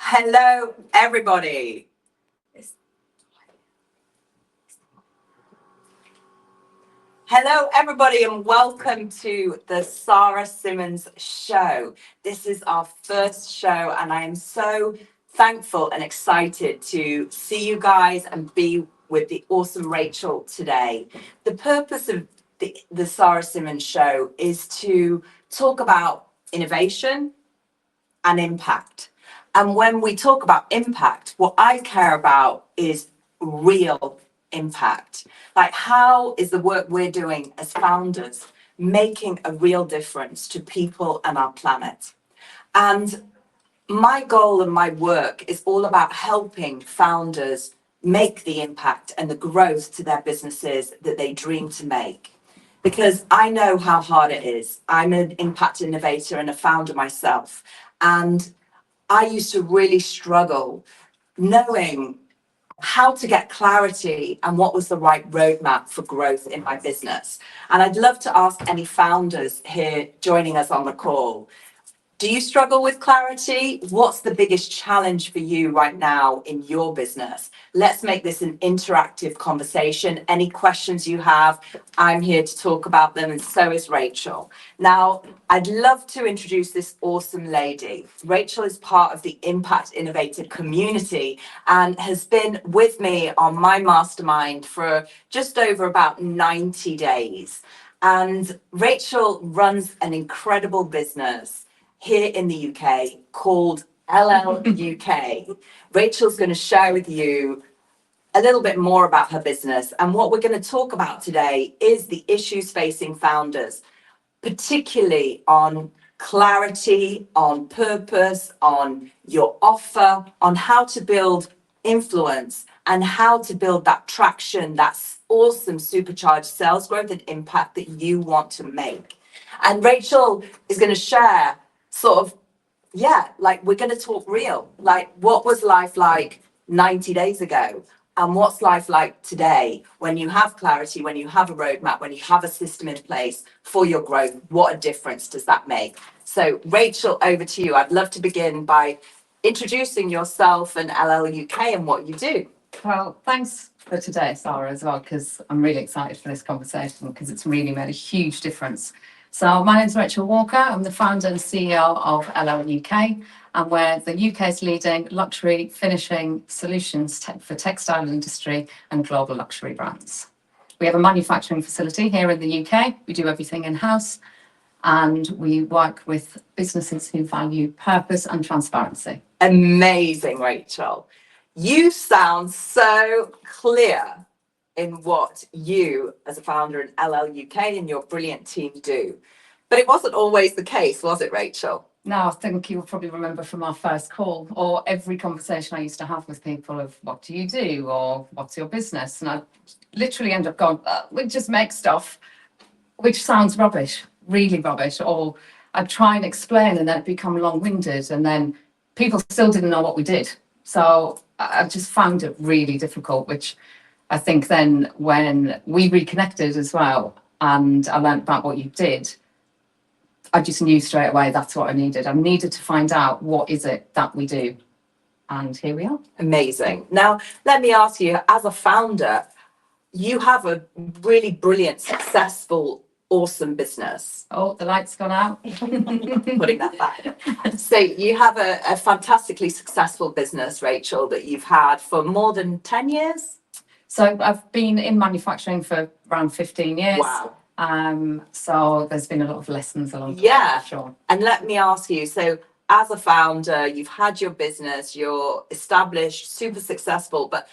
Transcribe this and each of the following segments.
Hello, everybody. Hello, everybody, and welcome to the Sarah Simmons Show. This is our first show, and I am so thankful and excited to see you guys and be with the awesome Rachel today. The purpose of the Sarah Simmons Show is to talk about innovation and impact. And when we talk about impact, what I care about is real impact. Like, how is the work we're doing as founders making a real difference to people and our planet? And my goal and my work is all about helping founders make the impact and the growth to their businesses that they dream to make. Because I know how hard it is. I'm an impact innovator and a founder myself. And I used to really struggle knowing how to get clarity and what was the right roadmap for growth in my business. And I'd love to ask any founders here joining us on the call, do you struggle with clarity? What's the biggest challenge for you right now in your business? Let's make this an interactive conversation. Any questions you have, I'm here to talk about them, and so is Rachel. Now, I'd love to introduce this awesome lady. Rachel is part of the Impact Innovator community and has been with me on my mastermind for just over about 90 days. And Rachel runs an incredible business here in the UK called LL UK. Rachel's going to share with you a little bit more about her business. And what we're going to talk about today is the issues facing founders, particularly on clarity, on purpose, on your offer, on how to build influence and how to build that traction, that awesome supercharged sales growth and impact that you want to make. And Rachel is going to share sort of, like, we're going to talk real, like, what was life like 90 days ago? And what's life like today when you have clarity, when you have a roadmap, when you have a system in place for your growth? What a difference does that make? So, Rachel, over to you. I'd love to begin by introducing yourself and LL UK and what you do. Well, thanks for today, Sarah, as well, because I'm really excited for this conversation because it's really made a huge difference. So my name's Rachel Walker. I'm the founder and CEO of LL UK, and we're the UK's leading luxury finishing solutions for textile industry and global luxury brands. We have a manufacturing facility here in the UK. We do everything in-house, and we work with businesses who value purpose and transparency. Amazing, Rachel. You sound so clear in what you as a founder in LL UK and your brilliant team do. But it wasn't always the case, was it, Rachel? No, I think you'll probably remember from our first call or every conversation I used to have with people of what do you do or what's your business? And I literally end up going, we just make stuff, which sounds rubbish, really rubbish. Or I'd try and explain and then it'd become long-winded and then people still didn't know what we did. So I just found it really difficult, which I think then when we reconnected as well and I learned about what you did, I just knew straight away that's what I needed. I needed to find out what is it that we do. And here we are. Amazing. Now, let me ask you, as a founder, you have a really brilliant, successful, awesome business. Oh, the light's gone out. Putting that back. So you have a fantastically successful business, Rachel, that you've had for more than 10 years? So I've been in manufacturing for around 15 years. Wow. So there's been a lot of lessons along the way. Yeah. Sure. And let me ask you, so as a founder, you've had your business, you're established, super successful, but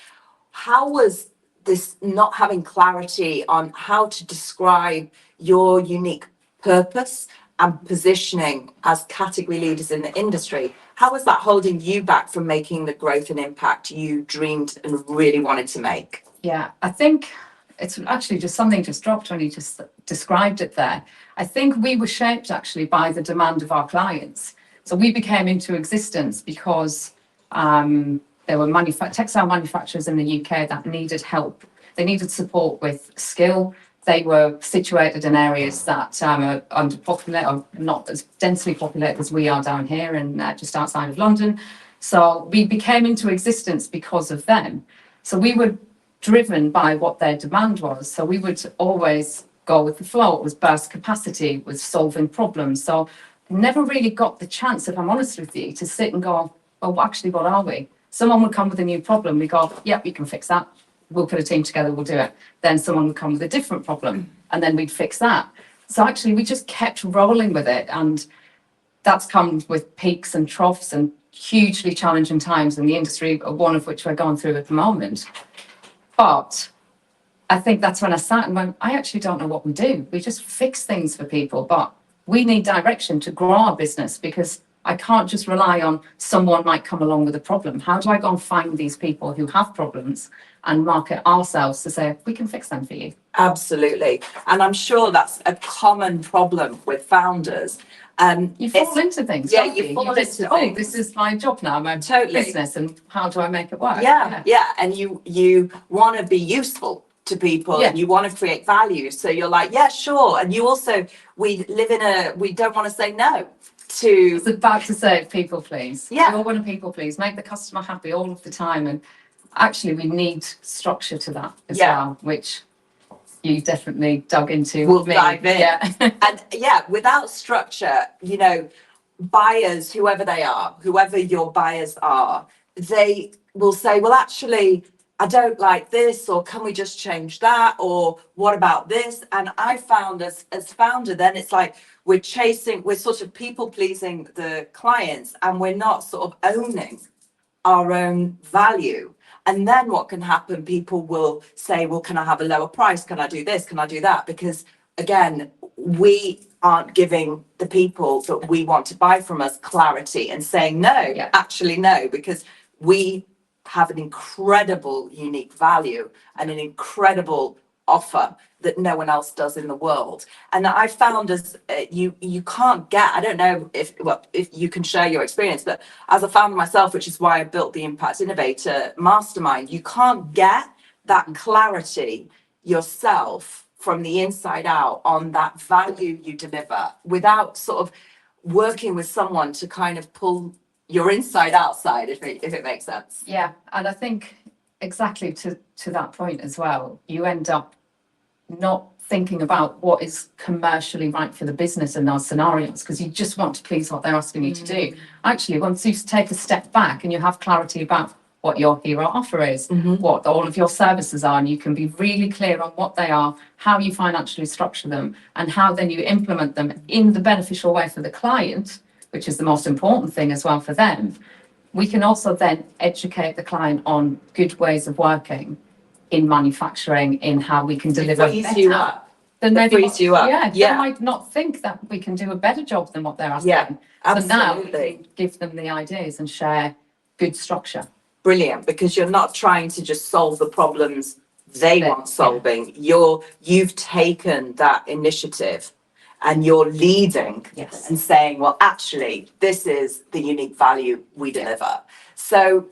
how was this not having clarity on how to describe your unique purpose and positioning as category leaders in the industry? How was that holding you back from making the growth and impact you dreamed and really wanted to make? Yeah, I think it's actually just something just dropped when you just described it there. I think we were shaped actually by the demand of our clients. So we became into existence because there were textile manufacturers in the UK that needed help. They needed support with skill. they were situated in areas that are underpopulated, or not as densely populated as we are down here and just outside of London. So we became into existence because of them. So we were driven by what their demand was. So we would always go with the flow. It was burst capacity, it was solving problems. So never really got the chance, if I'm honest with you, to sit and go, well, actually, what are we? Someone would come with a new problem. We go, yep, we can fix that. We'll put a team together, we'll do it. Then someone would come with a different problem and then we'd fix that. So actually, we just kept rolling with it. And that's come with peaks and troughs and hugely challenging times in the industry, one of which we're going through at the moment. But I think that's when I sat and went, I actually don't know what we do. We just fix things for people, but we need direction to grow our business, because I can't just rely on someone might come along with a problem. How do I go and find these people who have problems and market ourselves to say, we can fix them for you? Absolutely. And I'm sure that's a common problem with founders. You fall into things. Yeah, don't you fall just, into oh, things. this is my job now, my Totally. business, and how do I make it work? Yeah. And you want to be useful to people, Yeah. and you want to create value. So you're like, yeah, sure. And you also, we don't want to say no to. It's about to say people please. Yeah. We all want to people please, make the customer happy all of the time. And actually we need structure to that as well, which you definitely dug into. We'll with me. dive in. Yeah. And without structure, buyers, whoever your buyers are, they will say, well, actually, I don't like this, or can we just change that, or what about this? And I found as founder, then it's like we're sort of people pleasing the clients, and we're not sort of owning our own value. And then what can happen? People will say, well, can I have a lower price? Can I do this? Can I do that? Because again, we aren't giving the people that we want to buy from us clarity and saying, no, actually, no, because we have an incredible unique value and an incredible offer that no one else does in the world. And I found as you can't get, I don't know if you can share your experience, but as a founder myself, which is why I built the Impact Innovator Mastermind, you can't get that clarity yourself from the inside out on that value you deliver without sort of working with someone to kind of pull your inside outside, if it makes sense. Yeah, and I think exactly to that point as well, you end up not thinking about what is commercially right for the business in those scenarios, because you just want to please what they're asking you to do. Actually, once you take a step back and you have clarity about what your hero offer is, what all of your services are, and you can be really clear on what they are, how you financially structure them, and how then you implement them in the beneficial way for the client, which is the most important thing as well for them. We can also then educate the client on good ways of working in manufacturing, in how we can deliver Frees better. you up. Then maybe Frees you up. they might not think that we can do a better job than what they're asking. Yeah, So now we absolutely. can give them the ideas and share good structure. Brilliant, because you're not trying to just solve the problems they want solving. You've taken that initiative and you're leading and saying, well, actually, this is the unique value we deliver. So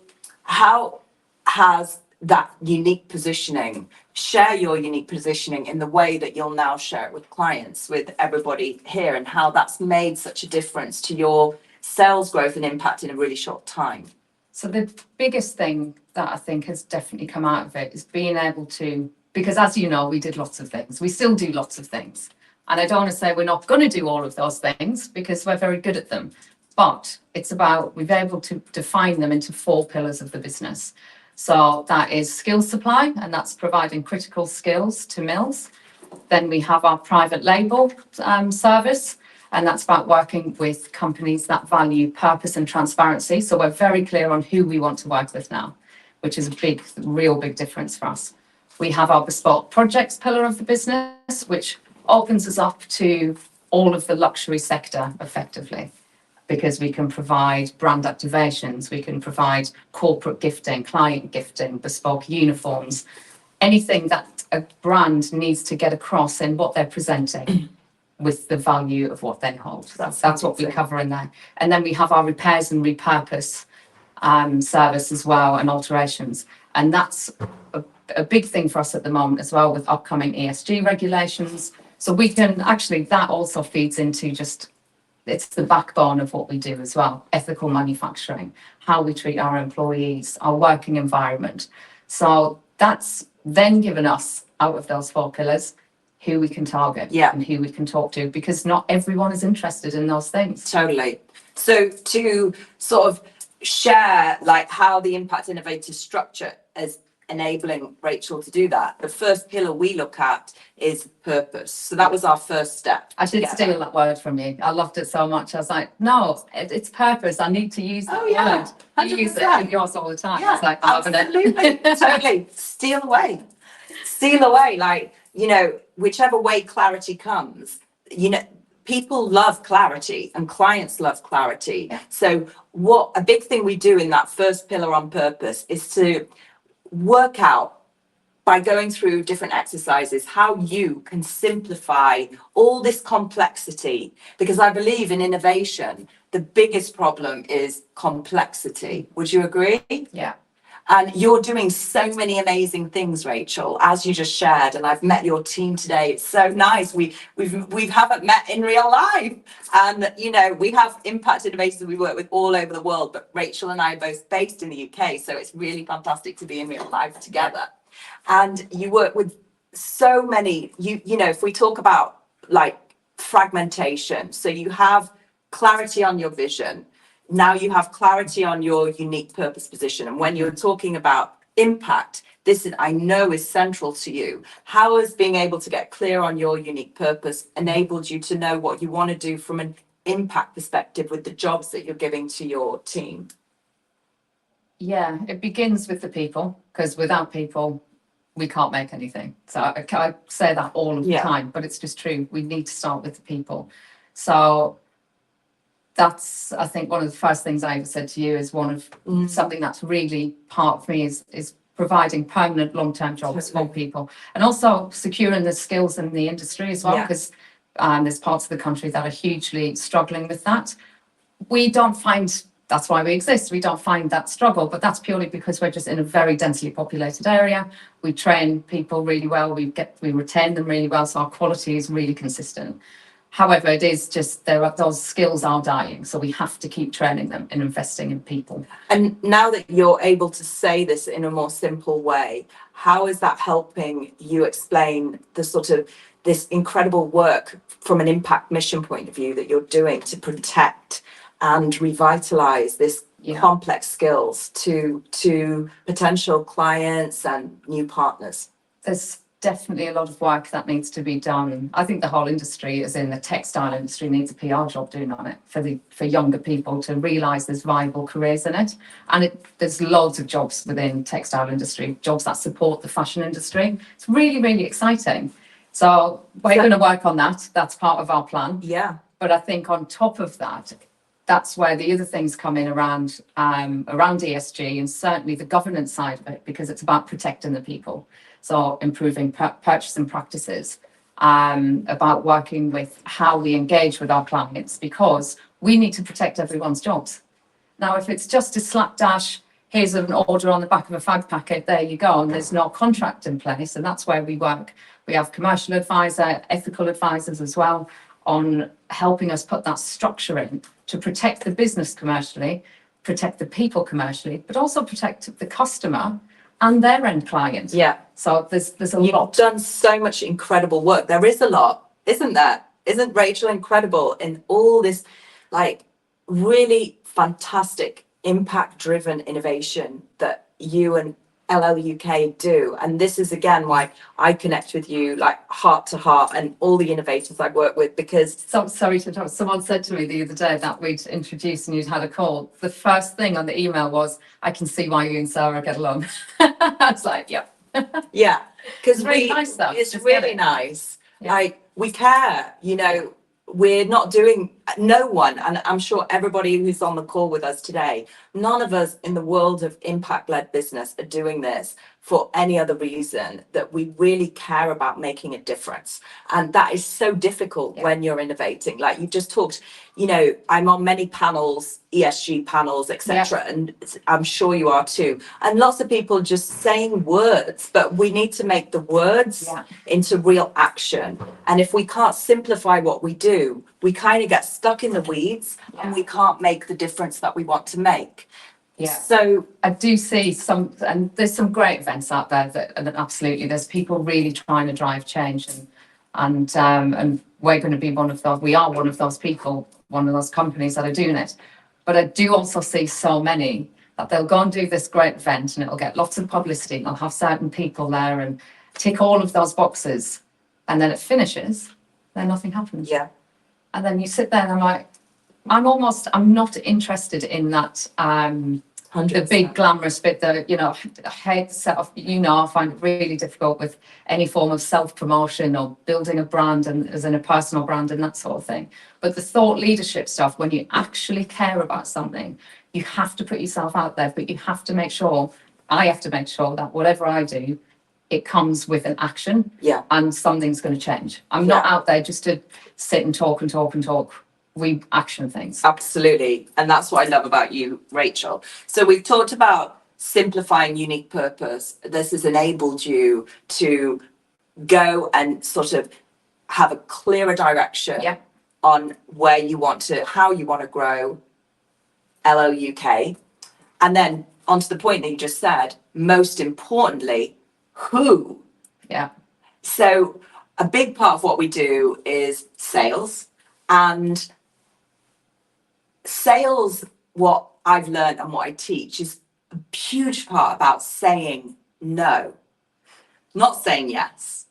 how has that unique positioning, share your unique positioning in the way that you'll now share it with clients, with everybody here, and how that's made such a difference to your sales growth and impact in a really short time? So the biggest thing that I think has definitely come out of it is being able to, because as you know, we did lots of things. We still do lots of things. And I don't want to say we're not going to do all of those things, because we're very good at them. But it's about, we've been able to define them into 4 pillars of the business. So that is skill supply, and that's providing critical skills to mills. Then we have our private label service, and that's about working with companies that value purpose and transparency. So we're very clear on who we want to work with now, which is a real big difference for us. We have our bespoke projects pillar of the business, which opens us up to all of the luxury sector effectively, because we can provide brand activations, we can provide corporate gifting, client gifting, bespoke uniforms, anything that a brand needs to get across in what they're presenting with the value of what they hold. That's what we cover in there. And then we have our repairs and repurpose service as well, and alterations. And that's a big thing for us at the moment as well with upcoming ESG regulations. So we can actually, that also feeds into just, it's the backbone of what we do as well. Ethical manufacturing, how we treat our employees, our working environment. So that's then given us, out of those 4 pillars, who we can target Yeah. and who we can talk to, because not everyone is interested in those things. Totally. So to sort of share like how the Impact Innovator structure is enabling Rachel to do that, the first pillar we look at is purpose. So that was our first step. I did together. steal that word from you. I loved it so much. I was like, no, it's purpose. I need to use that Oh, yeah. word. You use it 100%. in yours all the time. Yeah, It's like, I'm having absolutely. it. Totally. Steal away. Steal away. Like, you know, whichever way clarity comes, you know, people love clarity and clients love clarity. Yeah. So what a big thing we do in that first pillar on purpose is to work out by going through different exercises how you can simplify all this complexity, because I believe in innovation the biggest problem is complexity. Would you agree? Yeah. And you're doing so many amazing things, Rachel, as you just shared. And I've met your team today. It's so nice. We haven't met in real life. And, you know, we have impact innovators we work with all over the world. But Rachel and I are both based in the UK. So it's really fantastic to be in real life together. And you work with so many, you know, if we talk about like fragmentation, so you have clarity on your vision. Now you have clarity on your unique purpose position. And when you're talking about impact, this is, I know, is central to you. How has being able to get clear on your unique purpose enabled you to know what you want to do from an impact perspective with the jobs that you're giving to your team? Yeah, it begins with the people, because without people, we can't make anything. So I say that all of the time, but it's just true. We need to start with the people. So that's, I think, one of the first things I ever said to you is one of something that's really part for me is providing permanent long-term jobs for people, and also securing the skills in the industry as well, because there's parts of the country that are hugely struggling with that. We don't find, that's why we exist, we don't find that struggle, but that's purely because we're just in a very densely populated area. We train people really well, we retain them really well, so our quality is really consistent. However, it is just those skills are dying, so we have to keep training them and investing in people. And now that you're able to say this in a more simple way, how is that helping you explain the sort of this incredible work from an impact mission point of view that you're doing to protect and revitalize this complex skills to potential clients and new partners? There's definitely a lot of work that needs to be done. I think the whole industry, as in the textile industry, needs a PR job doing on it for younger people to realise there's viable careers in it. And there's loads of jobs within textile industry, jobs that support the fashion industry. It's really, really exciting. So we're going to work on that. That's part of our plan. Yeah. But I think on top of that, that's where the other things come in around ESG, and certainly the governance side of it, because it's about protecting the people. So improving purchasing practices, about working with how we engage with our clients, because we need to protect everyone's jobs. Now, if it's just a slapdash, here's an order on the back of a fag packet, there you go, and there's no contract in place, and that's where we work. We have commercial advisor, ethical advisors as well, on helping us put that structure in to protect the business commercially, protect the people commercially, but also protect the customer and their end client. Yeah. So there's a You've lot. done so much incredible work. There is a lot, isn't there? Isn't Rachel incredible in all this, like, really fantastic impact-driven innovation that you and LLUK do? And this is again why I connect with you, like, heart to heart, and all the innovators I work with, because So sorry to interrupt. Someone said to me the other day that we'd introduced and you'd had a call. The first thing on the email was, "I can see why you and Sarah get along." I was like, "Yep." yeah, because It's really nice though. it's Just get really it. nice. Yeah. Like, we care, you know. We're not doing, no one, and I'm sure everybody who's on the call with us today, none of us in the world of impact-led business are doing this for any other reason that we really care about making a difference. And that is so difficult when you're innovating. Like you just talked, I'm on many panels, ESG panels, etc. And I'm sure you are too. And lots of people just saying words, but we need to make the words into real action. And if we can't simplify what we do, we kind of get stuck in the weeds and we can't make the difference that we want to make. Yeah. So I do see and there's some great events out there that absolutely, there's people really trying to drive change, and we're going to be one of those. We are one of those people, one of those companies that are doing it. But I do also see so many that they'll go and do this great event, and it'll get lots of publicity, and they'll have certain people there and tick all of those boxes, and then it finishes, then nothing happens. yeah, And then you sit there and I'm like, I'm not interested in that, the big glamorous bit that, I hate the set of, I find it really difficult with any form of self-promotion or building a brand and as in a personal brand and that sort of thing. But the thought leadership stuff, when you actually care about something, you have to put yourself out there, but you have to make sure, I have to make sure that whatever I do, it comes with an action and something's going to change. I'm not out there just to sit and talk and talk and talk. We action things. Absolutely. And that's what I love about you, Rachel. So we've talked about simplifying unique purpose. This has enabled you to go and sort of have a clearer direction on where you want to, how you want to grow LOUK. And then onto the point that you just said, most importantly, who? Yeah. So a big part of what we do is sales, and sales, what I've learned and what I teach, is a huge part about saying no, not saying yes.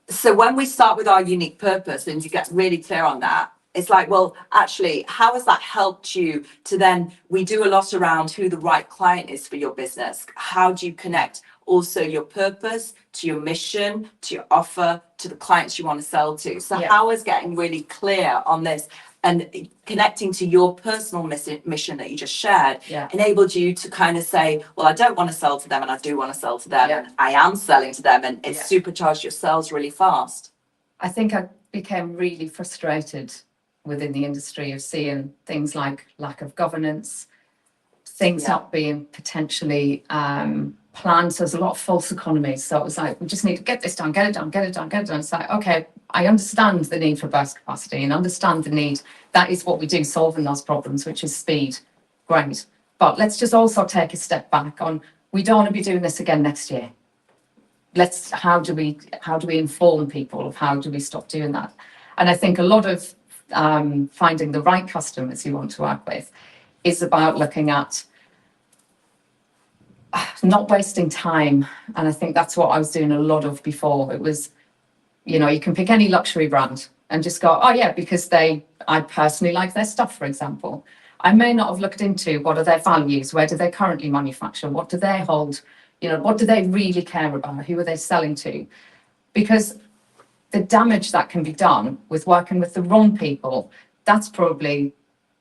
So when we start with our unique purpose and you get really clear on that, it's like, well, actually, how has that helped you to then, we do a lot around who the right client is for your business. How do you connect also your purpose to your mission, to your offer, to the clients you want to sell to? So how is getting really clear on this and connecting to your personal mission that you just shared enabled you to kind of say, well, I don't want to sell to them and I do want to sell to them and I am selling to them, and it supercharged your sales really fast? I think I became really frustrated within the industry of seeing things like lack of governance, things not being potentially planned. So there's a lot of false economies. So it was like, we just need to get this done, get it done, get it done, get it done. It's like, okay, I understand the need for burst capacity and understand the need. That is what we do, solving those problems, which is speed. Great. But let's just also take a step back on, we don't want to be doing this again next year. How do we inform people of how do we stop doing that? And I think a lot of finding the right customers you want to work with is about looking at not wasting time. And I think that's what I was doing a lot of before. It was, you can pick any luxury brand and just go, oh yeah, because I personally like their stuff, for example. I may not have looked into what are their values, where do they currently manufacture, what do they hold, what do they really care about, who are they selling to? Because the damage that can be done with working with the wrong people, that's probably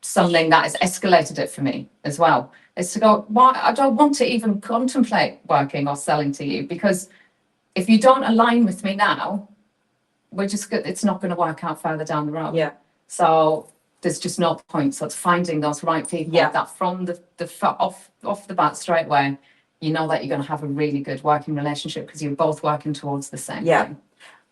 something that has escalated it for me as well. Is to go, well, I don't want to even contemplate working or selling to you, because if you don't align with me now, it's not going to work out further down the road. Yeah. So there's just no point. So it's finding those right people that from off the bat straight away, you know that you're going to have a really good working relationship because you're both working towards the same thing.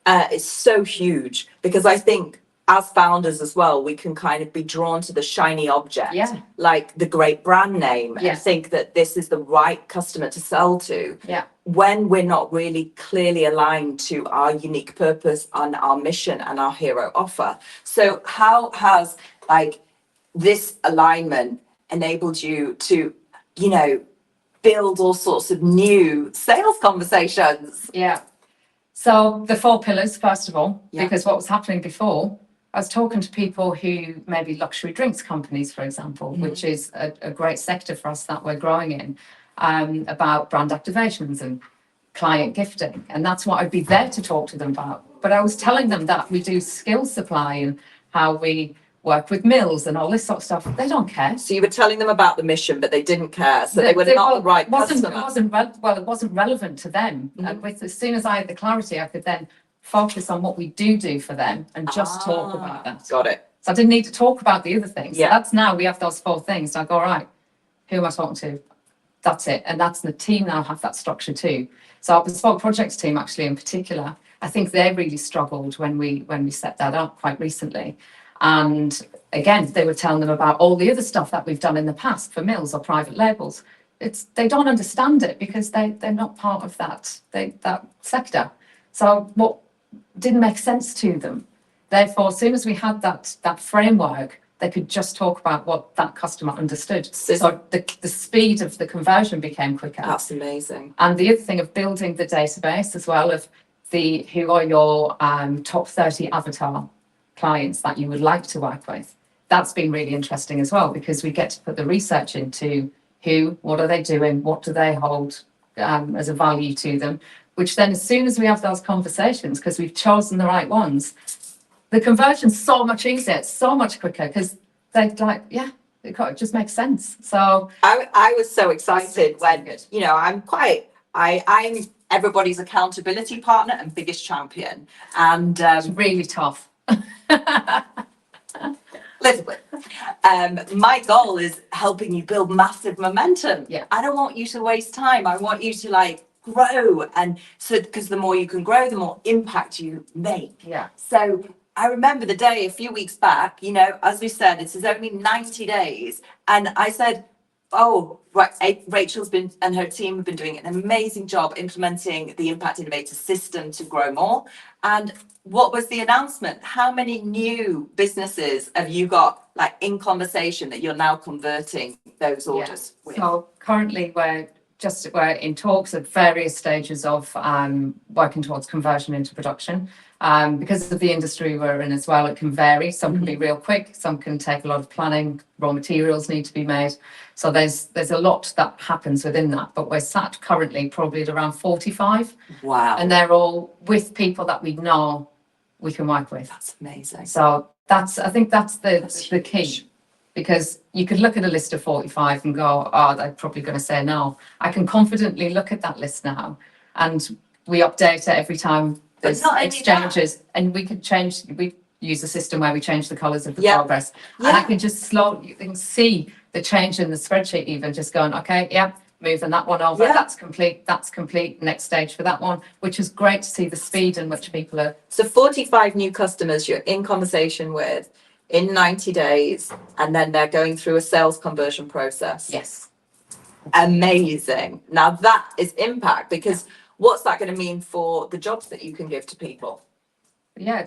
It's so huge, because I think as founders as well, we can kind of be drawn to the shiny object, like the great brand name, and think that this is the right customer to sell to. When we're not really clearly aligned to our unique purpose and our mission and our hero offer. So how has this alignment enabled you to, build all sorts of new sales conversations? So the 4 pillars, first of all, because what was happening before, I was talking to people who maybe luxury drinks companies, for example, which is a great sector for us that we're growing in, about brand activations and client gifting. And that's what I'd be there to talk to them about. But I was telling them that we do skill supply and how we work with mills and all this sort of stuff. They don't care. So you were telling them about the mission, but they didn't care. So they were not the right customer. It wasn't relevant to them. And as soon as I had the clarity, I could then focus on what we do for them and just talk about that. Got it. So I didn't need to talk about the other things. Yeah. So that's now we have those 4 things. So I go, all right, who am I talking to? That's it. And that's the team now have that structure too. So our bespoke projects team actually in particular, I think they really struggled when we set that up quite recently. And again, they were telling them about all the other stuff that we've done in the past for mills or private labels. They don't understand it because they're not part of that sector. So what didn't make sense to them. Therefore, as soon as we had that framework, they could just talk about what that customer understood. So the speed of the conversion became quicker. That's amazing. And the other thing of building the database as well of who are your top 30 avatar clients that you would like to work with. That's been really interesting as well, because we get to put the research into what are they doing, what do they hold as a value to them, which then as soon as we have those conversations, because we've chosen the right ones, the conversion's so much easier, it's so much quicker, because they're like, yeah, it just makes sense. So I was so excited when, I'm everybody's accountability partner and biggest champion. And it's really tough. Elizabeth, my goal is helping you build massive momentum. Yeah. I don't want you to waste time. I want you to grow. And so, because the more you can grow, the more impact you make. Yeah. So I remember the day a few weeks back, as we said, this is only 90 days. And I said, oh, right, Rachel's been and her team have been doing an amazing job implementing the Impact Innovator system to grow more. And what was the announcement? How many new businesses have you got in conversation that you're now converting those orders with? So currently we're in talks at various stages of working towards conversion into production. Because of the industry we're in as well, it can vary. Some can be real quick, some can take a lot of planning, raw materials need to be made. So there's a lot that happens within that, but we're sat currently probably at around 45. Wow. And they're all with people that we know we can work with. That's amazing. So I think that's the key. Because you could look at a list of 45 and go, oh, they're probably going to say no. I can confidently look at that list now, and we update it every time there's exchanges, and we use a system where we change the colours of the progress. And I can just you can see the change in the spreadsheet even just going, okay, moving that one over, that's complete, next stage for that one, which is great to see the speed in which people are. So 45 new customers you're in conversation with in 90 days, and then they're going through a sales conversion process. Yes. Amazing. Now that is impact, because what's that going to mean for the jobs that you can give to people? Yeah,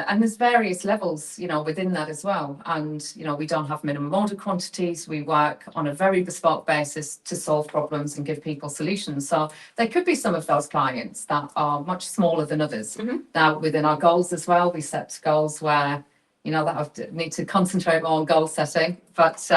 and there's various levels, within that as well. And, we don't have minimum order quantities. We work on a very bespoke basis to solve problems and give people solutions. So there could be some of those clients that are much smaller than others. Now, within our goals as well, we set goals where, that I need to concentrate more on goal setting. But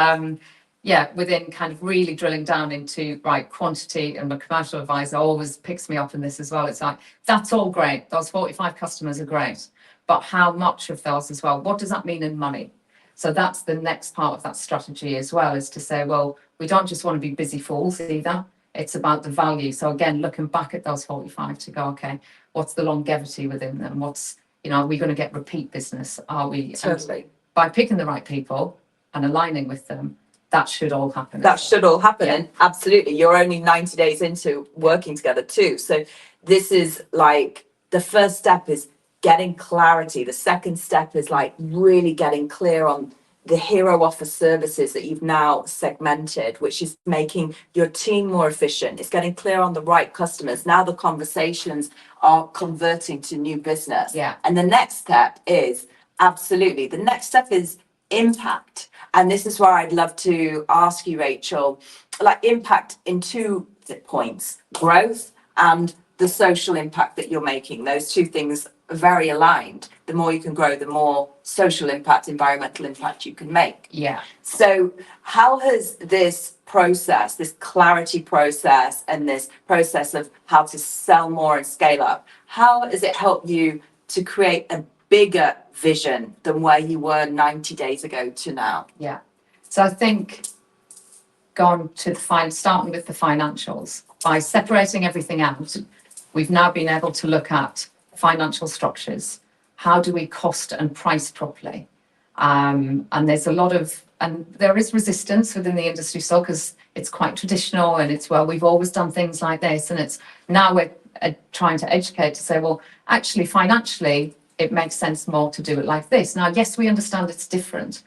within kind of really drilling down into quantity, and my commercial advisor always picks me up in this as well. It's like, that's all great. Those 45 customers are great. But how much of those as well? What does that mean in money? So that's the next part of that strategy as well, is to say, well, we don't just want to be busy fools either. It's about the value. So again, looking back at those 45 to go, okay, what's the longevity within them? Are we going to get repeat business? Are we? Totally. By picking the right people and aligning with them, that should all happen. That should all happen. Yeah. And absolutely. You're only 90 days into working together too. So this is the first step is getting clarity. The second step is really getting clear on the hero offer services that you've now segmented, which is making your team more efficient. It's getting clear on the right customers. Now the conversations are converting to new business. Yeah. And the next step is impact. And this is where I'd love to ask you, Rachel, impact in 2 points: growth and the social impact that you're making. Those 2 things are very aligned. The more you can grow, the more social impact, environmental impact you can make. Yeah. So how has this process, this clarity process, and this process of how to sell more and scale up, how has it helped you to create a bigger vision than where you were 90 days ago to now? Yeah. So I think starting with the financials, by separating everything out, we've now been able to look at financial structures. How do we cost and price properly? And there is resistance within the industry still because it's quite traditional and it's, well, we've always done things like this. And it's now we're trying to educate to say, well, actually, financially, it makes sense more to do it like this. Now, yes, we understand it's different.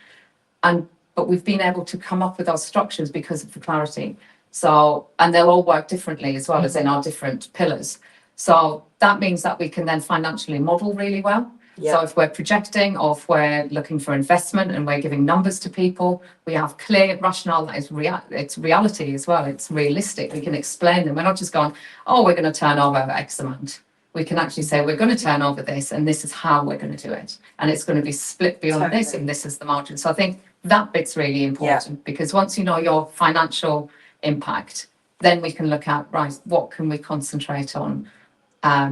But we've been able to come up with those structures because of the clarity. So, and they'll all work differently as well as in our different pillars. So that means that we can then financially model really well. So if we're projecting or if we're looking for investment and we're giving numbers to people, we have clear rationale that is it's reality as well. It's realistic. We can explain them. We're not just going, oh, we're going to turn over X amount. We can actually say we're going to turn over this and this is how we're going to do it. And it's going to be split beyond this and this is the margin. So I think that bit's really important because once you know your financial impact, then we can look at, right, what can we concentrate on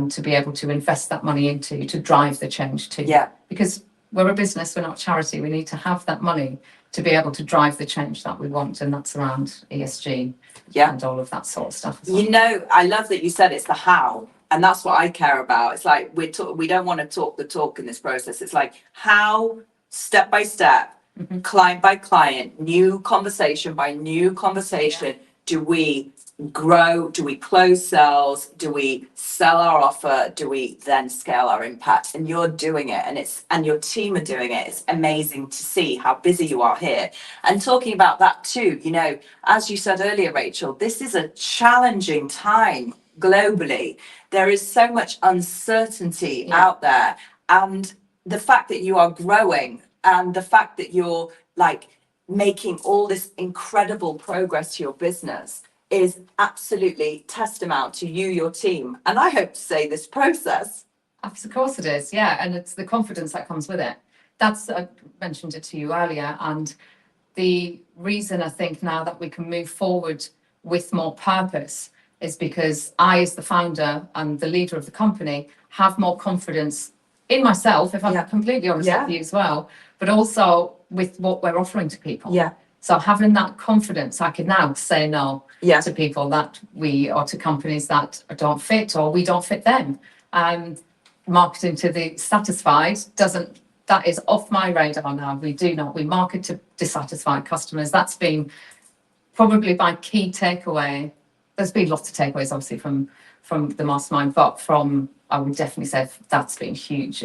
to be able to invest that money into to drive the change too. Yeah. Because we're a business, we're not a charity. We need to have that money to be able to drive the change that we want. And that's around ESG and all of that sort of stuff. You know, I love that you said it's the how. And that's what I care about. It's like we don't want to talk the talk in this process. It's like how, step by step, client by client, new conversation by new conversation, do we grow? Do we close sales? Do we sell our offer? Do we then scale our impact? And you're doing it, and your team are doing it. It's amazing to see how busy you are here. And talking about that too, you know, as you said earlier, Rachel, this is a challenging time globally. There is so much uncertainty out there, and the fact that you are growing and the fact that you're like making all this incredible progress to your business is absolutely testament to you, your team, and I hope to say this process. Of course it is, yeah, and it's the confidence that comes with it. That's I mentioned it to you earlier, and the reason I think now that we can move forward with more purpose is because I, as the founder and the leader of the company, have more confidence in myself, if I'm completely honest with you as well, but also with what we're offering to people. So having that confidence, I can now say no to people or to companies that don't fit or we don't fit them. Marketing to the satisfied that is off my radar now. We market to dissatisfied customers. That's been probably my key takeaway. There's been lots of takeaways, obviously, from the mastermind, but I would definitely say that's been huge.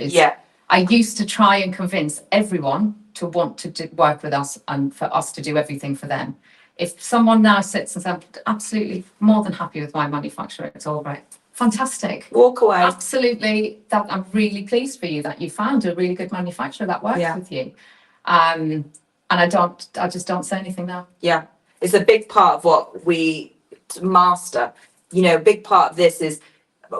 I used to try and convince everyone to want to work with us and for us to do everything for them. If someone now sits and says, I'm absolutely more than happy with my manufacturer, it's all right. Fantastic. Walk away. Absolutely. I'm really pleased for you that you found a really good manufacturer that works with you. And I just don't say anything now. Yeah. It's a big part of what we master. You know, a big part of this is,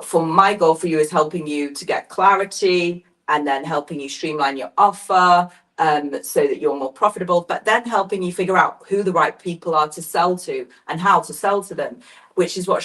for my goal for you, is helping you to get clarity and then helping you streamline your offer so that you're more profitable, but then helping you figure out who the right people are to sell to and how to sell to them, which is what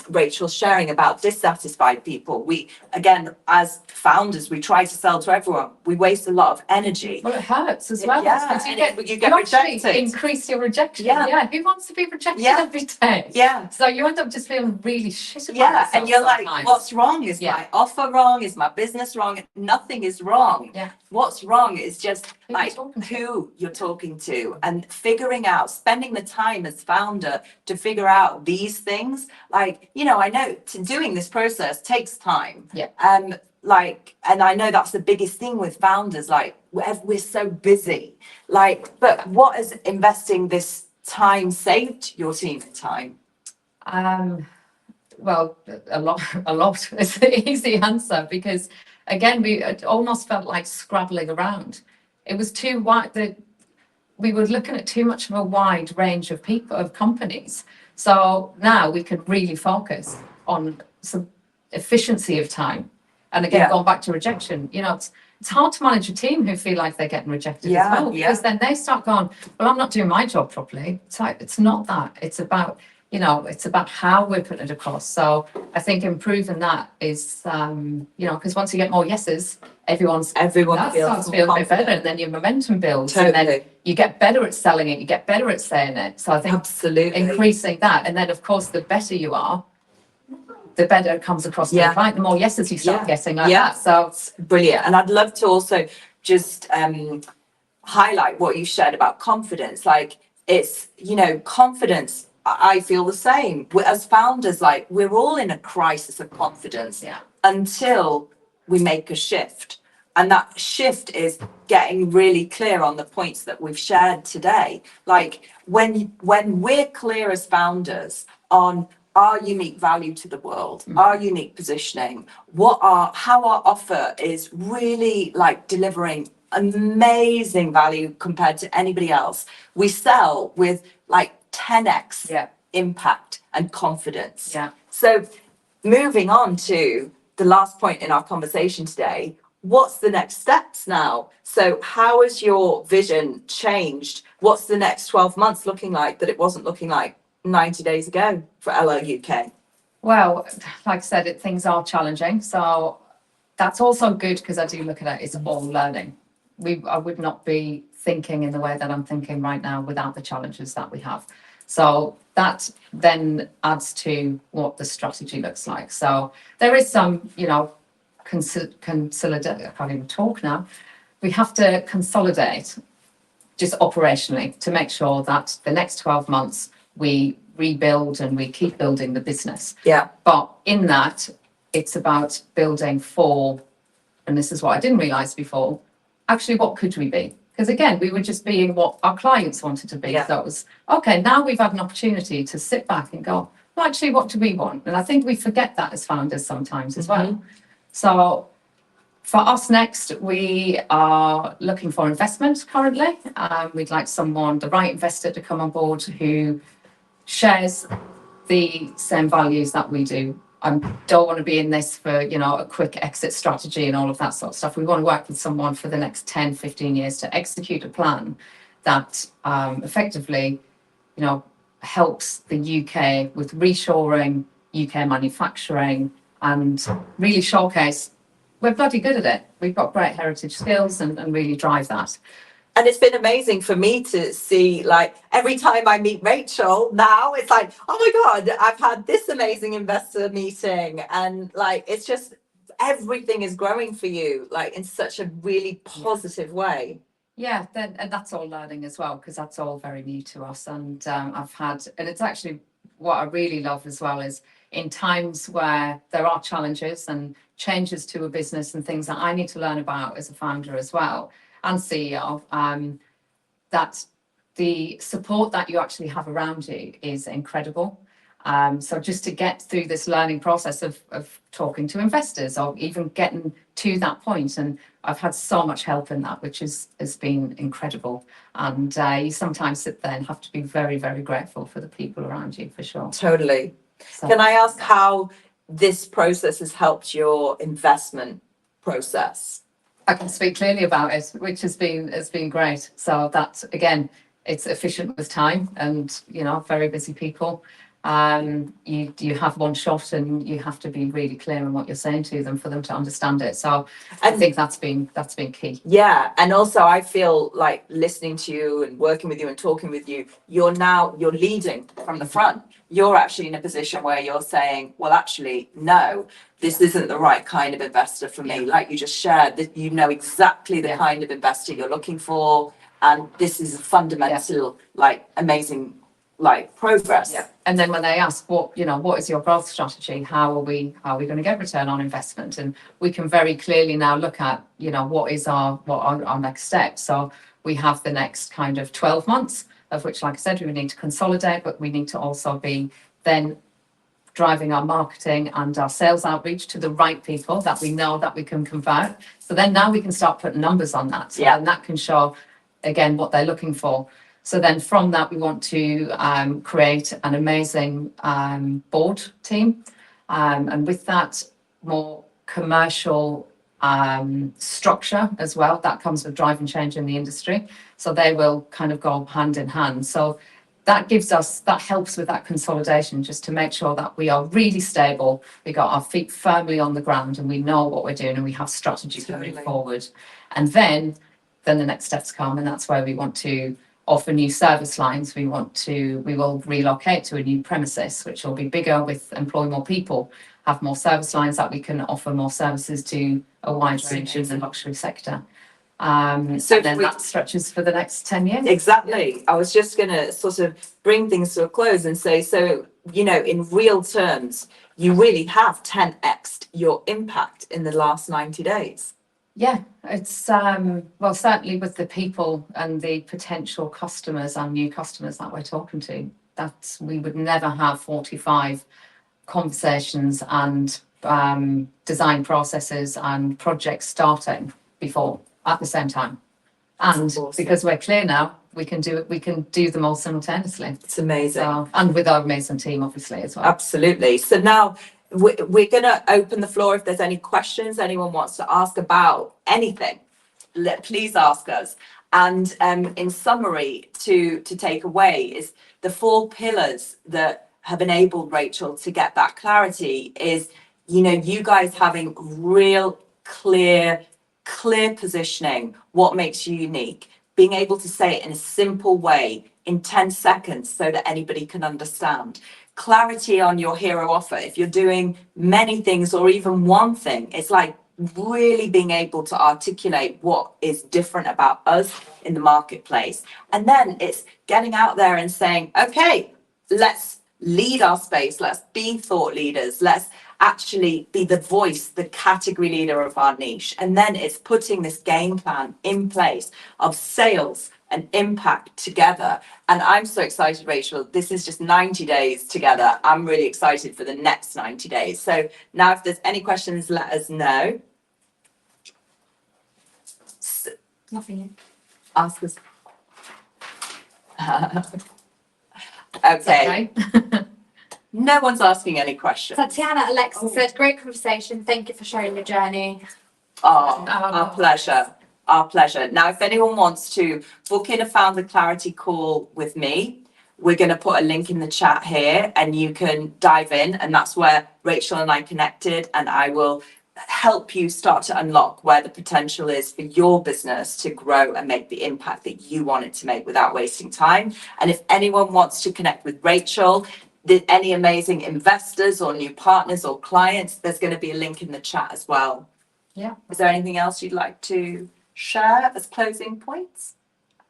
Rachel's sharing about dissatisfied people. We, again, as founders, we try to sell to everyone. We waste a lot of energy. Well, it hurts as well. Yeah, you get rejected. Increase your rejection. Yeah. Who wants to be rejected every day? Yeah. So you end up just feeling really shit about yourself and you're sometimes. like, what's wrong? Is my offer wrong? Is my business wrong? Nothing is wrong. Yeah. What's wrong is just Who who you're talking to, and figuring out, spending the time as founder to figure out these things. Like, you know, I know doing this process takes time. Yeah. And I know that's the biggest thing with founders, like we're so busy. Like, but what has investing this time saved your team time? Well, a lot is the easy answer, because again, it almost felt like scrabbling around. It was too wide. We were looking at too much of a wide range of companies. So now we can really focus on some efficiency of time. And again, going back to rejection, you know, it's hard to manage a team who feel like they're getting rejected as well, because then they start going, well, I'm not doing my job properly. It's like, it's not that. It's about, you know, it's about how we're putting it across. So I think improving that is, you know, because once you get more yeses, everyone That starts feels to feel a bit better, confident. and then your momentum builds, and then Totally. you get better at selling it, you get better at saying it. So I think Absolutely. increasing that, and then of course the better you are, the better it comes across to Yeah. the client, the more yeses you start Yeah. getting like Yeah. that. So Brilliant. And I'd love to also just highlight what you shared about confidence. Like, it's, you know, confidence, I feel the same. As founders, like, we're all in a crisis of confidence yeah, until we make a shift. And that shift is getting really clear on the points that we've shared today. Like, when we're clear as founders on our unique value to the world, our unique positioning, how our offer is really like delivering amazing value compared to anybody else. We sell with like 10x yeah, impact and confidence. yeah. So moving on to the last point in our conversation today, what's the next steps now? So how has your vision changed? What's the next 12 months looking like that it wasn't looking like 90 days ago for LO UK? Well, like I said, things are challenging. So that's also good because I do look at it as all learning. I would not be thinking in the way that I'm thinking right now without the challenges that we have. So that then adds to what the strategy looks like. So there is some, you know, consolidate. I can't even talk now. We have to consolidate just operationally to make sure that the next 12 months we rebuild and we keep building the business. Yeah. But in that, it's about building for, and this is what I didn't realise before, actually, what could we be? Because again, we were just being what our clients wanted to be. Yeah. So it was, okay, now we've had an opportunity to sit back and go, well, actually, what do we want? And I think we forget that as founders sometimes as well. So for us next, we are looking for investment currently. We'd like someone, the right investor, to come on board who shares the same values that we do. I don't want to be in this for, you know, a quick exit strategy and all of that sort of stuff. We want to work with someone for the next 10, 15 years to execute a plan that effectively, you know, helps the UK with reshoring UK manufacturing and really showcase we're bloody good at it. We've got great heritage skills and really drive that. And it's been amazing for me to see, like, every time I meet Rachel now, it's like, oh my God, I've had this amazing investor meeting. And like, it's just, everything is growing for you, like, in such a really positive way. Yeah, and that's all learning as well, because that's all very new to us. And and it's actually what I really love as well is in times where there are challenges and changes to a business and things that I need to learn about as a founder as well and CEO, that the support that you actually have around you is incredible. So just to get through this learning process of talking to investors or even getting to that point, and I've had so much help in that, which has been incredible. And you sometimes sit there and have to be very, very grateful for the people around you, for sure. Totally. So, Can I ask how this process has helped your investment process? I can speak clearly about it, which has been great. So that again, it's efficient with time, and you know, very busy people. You have one shot, and you have to be really clear on what you're saying to them for them to understand it. So I think that's been key. Yeah, and also I feel like listening to you and working with you and talking with you, you're leading from the front. You're actually in a position where you're saying, well, actually, no, this isn't the right kind of investor for me. Like you just shared, that you know exactly the kind of investor you're looking for, and this is a fundamental, like, amazing, like, progress. Yeah. And then when they ask what is your growth strategy, how are we going to get return on investment, and we can very clearly now look at, you know, what are our next steps. So we have the next kind of 12 months, of which, like I said, we need to consolidate, but we need to also be then driving our marketing and our sales outreach to the right people that we know that we can convert. So then now we can start putting numbers on that. So then that can show, again, what they're looking for. So then from that, we want to create an amazing board team. And with that, more commercial structure as well. That comes with driving change in the industry. So they will kind of go hand in hand. So that helps with that consolidation, just to make sure that we are really stable, we got our feet firmly on the ground and we know what we're doing and we have strategy to move Totally. forward. And then the next steps come, and that's where we want to offer new service lines. We will relocate to a new premises, which will be bigger, with employ more people, have more service lines that we can offer more services to a wide range in the luxury sector. So And then we- that stretches for the next 10 years. Exactly. I was just going to sort of bring things to a close and say, so, you know, in real terms, you really have 10x'd your impact in the last 90 days. Yeah, it's well, certainly with the people and the potential customers and new customers that we're talking to, that we would never have 45 conversations and design processes and projects starting before at the same time. And awesome. because we're clear now, we can do them all simultaneously. It's amazing. So, and with our amazing team, obviously, as well. Absolutely. So now we're going to open the floor. If there's any questions anyone wants to ask about anything, please ask us. And in summary, to take away is the 4 pillars that have enabled Rachel to get that clarity is, you know, you guys having real clear positioning, what makes you unique, being able to say it in a simple way in 10 seconds so that anybody can understand. Clarity on your hero offer. If you're doing many things or even one thing, it's like really being able to articulate what is different about us in the marketplace. And then it's getting out there and saying, okay, let's lead our space, let's be thought leaders, let's actually be the voice, the category leader of our niche. And then it's putting this game plan in place of sales and impact together. And I'm so excited, Rachel. This is just 90 days together. I'm really excited for the next 90 days. So now if there's any questions, let us know. Nothing. Ask us. Is that Okay, okay? no one's asking any questions. Tatiana Alexa said, great conversation. Thank you for sharing your journey. Oh, our pleasure. Our pleasure. Now, if anyone wants to book in a Founder Clarity call with me, we're going to put a link in the chat here and you can dive in. And that's where Rachel and I connected, and I will help you start to unlock where the potential is for your business to grow and make the impact that you want it to make without wasting time. And if anyone wants to connect with Rachel, any amazing investors or new partners or clients, there's going to be a link in the chat as well. Yeah. Is there anything else you'd like to share as closing points?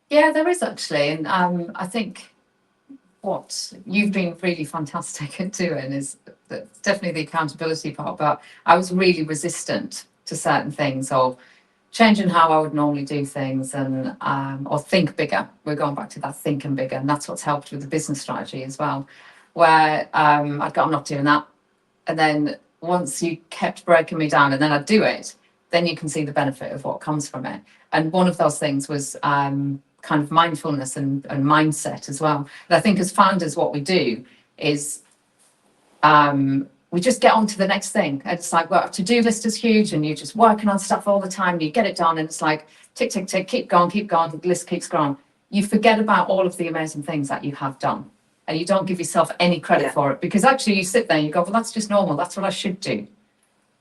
Yeah, there is actually. And I think what you've been really fantastic at doing is definitely the accountability part, but I was really resistant to certain things, or changing how I would normally do things, and or think bigger. We're going back to that thinking bigger, and that's what's helped with the business strategy as well, where I'd go, I'm not doing that. And then once you kept breaking me down and then I'd do it, then you can see the benefit of what comes from it. And one of those things was kind of mindfulness and mindset as well. And I think as founders, what we do is we just get on to the next thing. It's like, well, our to-do list is huge and you're just working on stuff all the time and you get it done and it's like, tick, tick, tick, keep going, the list keeps growing. You forget about all of the amazing things that you have done and you don't give yourself any credit for it, because actually you sit there and you go, well, that's just normal. That's what I should do.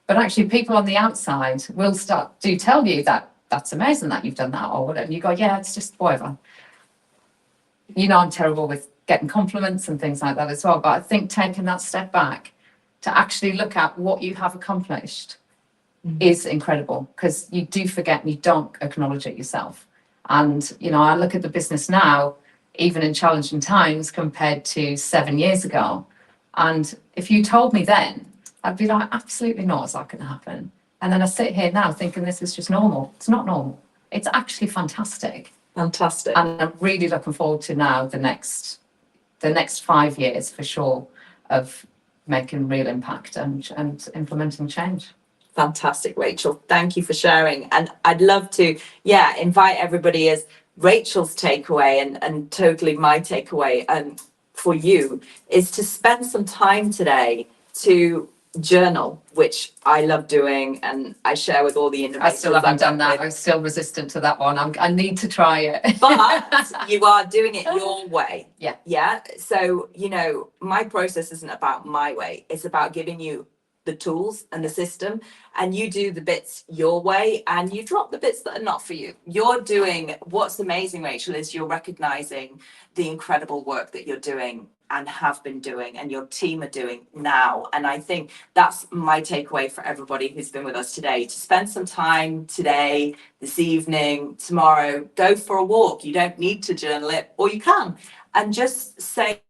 But actually people on the outside will do tell you that that's amazing that you've done that or whatever. And you go, yeah, it's just whatever. You know, I'm terrible with getting compliments and things like that as well. But I think taking that step back to actually look at what you have accomplished is incredible, because you do forget and you don't acknowledge it yourself. And, you know, I look at the business now, even in challenging times compared to 7 years ago. And if you told me then, I'd be like, absolutely not, is that going to happen? And then I sit here now thinking this is just normal. It's not normal. It's actually fantastic. Fantastic. And I'm really looking forward to now the next 5 years for sure of making real impact and implementing change. Fantastic, Rachel. Thank you for sharing. And I'd love to, invite everybody as Rachel's takeaway and totally my takeaway for you is to spend some time today to journal, which I love doing and I share with all the I individuals. still haven't done that. with. I'm still resistant to that one. I need to try it. But you are doing it your way. Yeah. Yeah. So, you know, my process isn't about my way. It's about giving you the tools and the system, and you do the bits your way and you drop the bits that are not for you. You're doing what's amazing, Rachel, is you're recognizing the incredible work that you're doing and have been doing and your team are doing now. And I think that's my takeaway for everybody who's been with us today, to spend some time today, this evening, tomorrow, go for a walk. You don't need to journal it, or you can, and just say